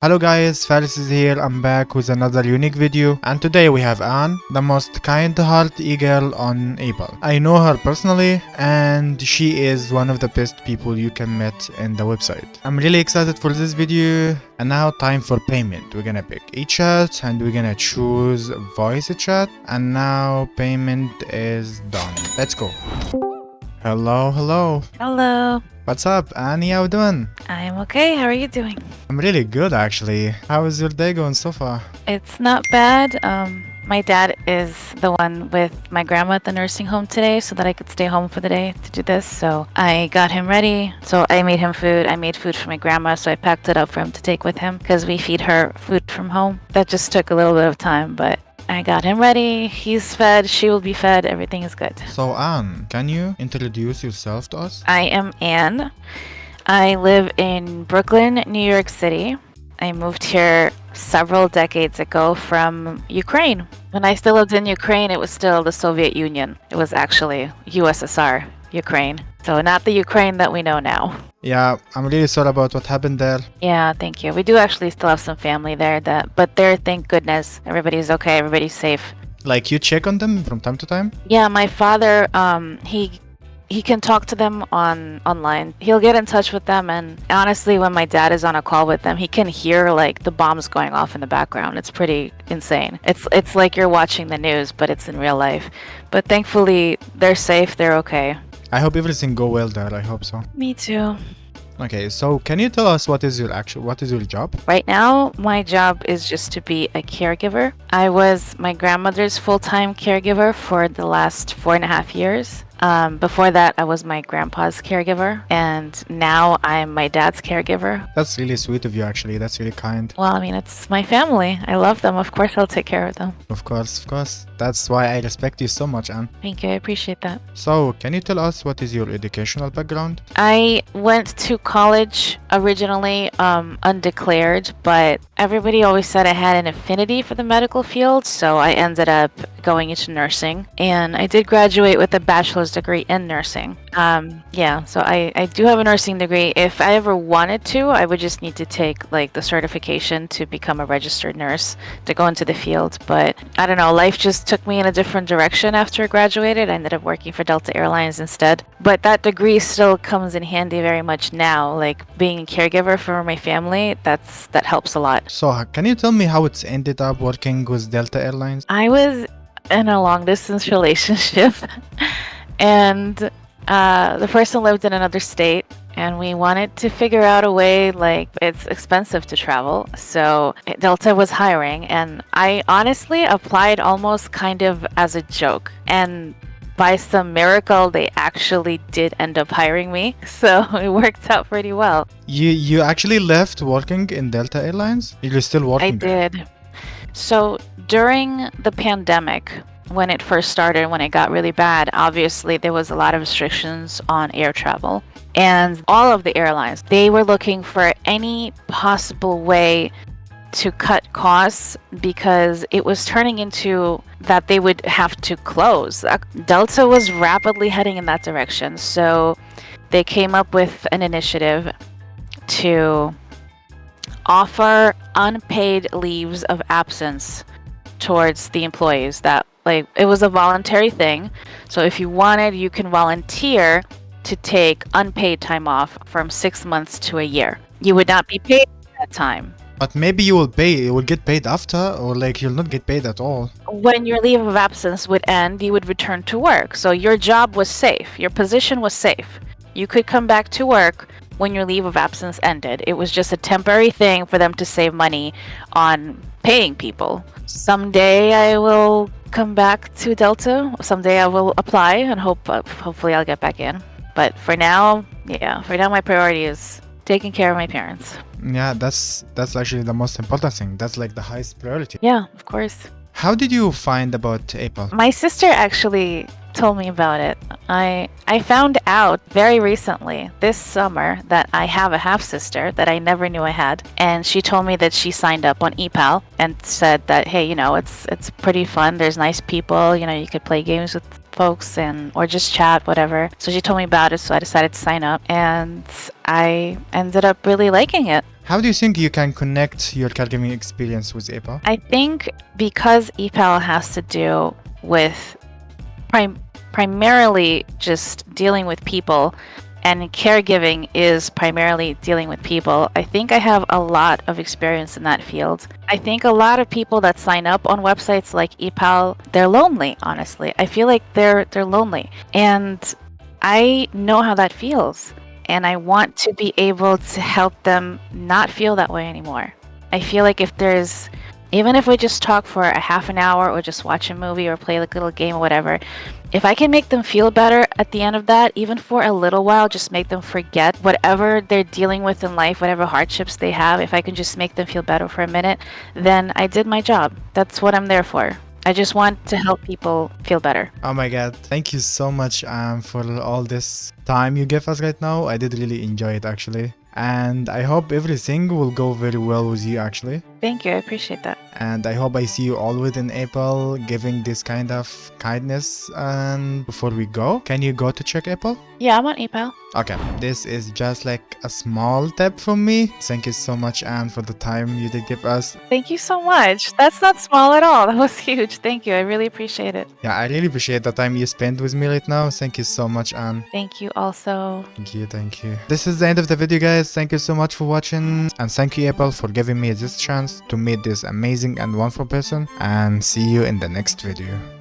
Hello guys, Faris is here. I'm back with another unique video, and today we have Anne, the most kind-hearted e-girl on ePal. I know her personally, and she is one of the best people you can meet in the website. I'm really excited for this video, and now time for payment. We're gonna pick each chat, and we're gonna choose voice chat, and now payment is done. Let's go. Hello. Hello. What's up, Annie? How you doing? I'm okay. How are you doing? I'm really good, actually. How is your day going so far? It's not bad. My dad is the one with my grandma at the nursing home today so that I could stay home for the day to do this. So I got him ready. So I made him food. I made food for my grandma, so I packed it up for him to take with him because we feed her food from home. That just took a little bit of time, but I got him ready. He's fed. She will be fed. Everything is good. So, Anne, can you introduce yourself to us? I am Anne. I live in Brooklyn, New York City. I moved here several decades ago from Ukraine. When I still lived in Ukraine, it was still the Soviet Union. It was actually USSR, Ukraine. So not the Ukraine that we know now. Yeah, I'm really sorry about what happened there. Yeah, thank you. We do actually still have some family there, but there, thank goodness, everybody's okay, everybody's safe. Like, you check on them from time to time? Yeah, my father, he can talk to them online. He'll get in touch with them, and honestly, when my dad is on a call with them, he can hear like the bombs going off in the background. It's pretty insane. It's like you're watching the news, but it's in real life. But thankfully, they're safe. They're okay. I hope everything go well there. I hope so. Me too. Okay, so can you tell us what is your job? Right now, my job is just to be a caregiver. I was my grandmother's full-time caregiver for the last 4.5 years. Before that, I was my grandpa's caregiver, and now I'm my dad's caregiver. That's really sweet of you, actually. That's really kind. Well, I mean, it's my family. I love them. Of course, I'll take care of them. Of course. That's why I respect you so much, Anne. Thank you. I appreciate that. So, can you tell us what is your educational background? I went to college originally undeclared, but everybody always said I had an affinity for the medical field, so I ended up going into nursing, and I did graduate with a bachelor's degree in nursing. So I do have a nursing degree. If I ever wanted to, I would just need to take like the certification to become a registered nurse to go into the field, but I don't know, life just took me in a different direction after I graduated. I ended up working for Delta Airlines instead, but that degree still comes in handy very much now. Like being a caregiver for my family, that helps a lot. So, can you tell me how it's ended up working with Delta Airlines? I was in a long distance relationship and the person lived in another state, and we wanted to figure out a way, like it's expensive to travel, so Delta was hiring, and I honestly applied almost kind of as a joke, and by some miracle they actually did end up hiring me, so it worked out pretty well. You actually left working in Delta Airlines? You're still working I there? did. So during the pandemic, when it first started, when it got really bad, obviously there was a lot of restrictions on air travel. And all of the airlines, they were looking for any possible way to cut costs because it was turning into that they would have to close. Delta was rapidly heading in that direction. So they came up with an initiative to offer unpaid leaves of absence towards the employees. That like it was a voluntary thing, so if you wanted, you can volunteer to take unpaid time off from 6 months to a year. You would not be paid at that time. But maybe you will get paid after, or like you'll not get paid at all. When your leave of absence would end, you would return to work, so your job was safe, your position was safe. You could come back to work when your leave of absence ended. It was just a temporary thing for them to save money on paying people. Someday I will come back to Delta. Someday I will apply and hopefully I'll get back in. But for now, my priority is taking care of my parents. Yeah, that's actually the most important thing. That's like the highest priority. Yeah, of course. How did you find about ePal? My sister actually told me about it. I found out very recently this summer that I have a half sister that I never knew I had, and she told me that she signed up on ePal and said that, hey, it's pretty fun. There's nice people. You could play games with folks or just chat, whatever. So she told me about it, so I decided to sign up, and I ended up really liking it. How do you think you can connect your caregiving experience with ePal? I think because ePal has to do with primarily just dealing with people, and caregiving is primarily dealing with people, I think I have a lot of experience in that field. I think a lot of people that sign up on websites like ePal, they're lonely, honestly. I feel like they're lonely. And I know how that feels. And I want to be able to help them not feel that way anymore. I feel like even if we just talk for a half an hour or just watch a movie or play like a little game or whatever, if I can make them feel better at the end of that, even for a little while, just make them forget whatever they're dealing with in life, whatever hardships they have, if I can just make them feel better for a minute, then I did my job. That's what I'm there for. I just want to help people feel better. Oh my god, thank you so much for all this time you give us right now. I did really enjoy it actually. And I hope everything will go very well with you actually. Thank you, I appreciate that. And I hope I see you always in ePal giving this kind of kindness. And before we go, can you go to check ePal? Yeah, I'm on ePal. Okay, this is just like a small tip from me. Thank you so much, Anne, for the time you did give us. Thank you so much. That's not small at all. That was huge. Thank you. I really appreciate it. Yeah, I really appreciate the time you spent with me right now. Thank you so much, Anne. Thank you also. Thank you, thank you. This is the end of the video, guys. Thank you so much for watching. And thank you, ePal, for giving me this chance to meet this amazing and wonderful person. And see you in the next video.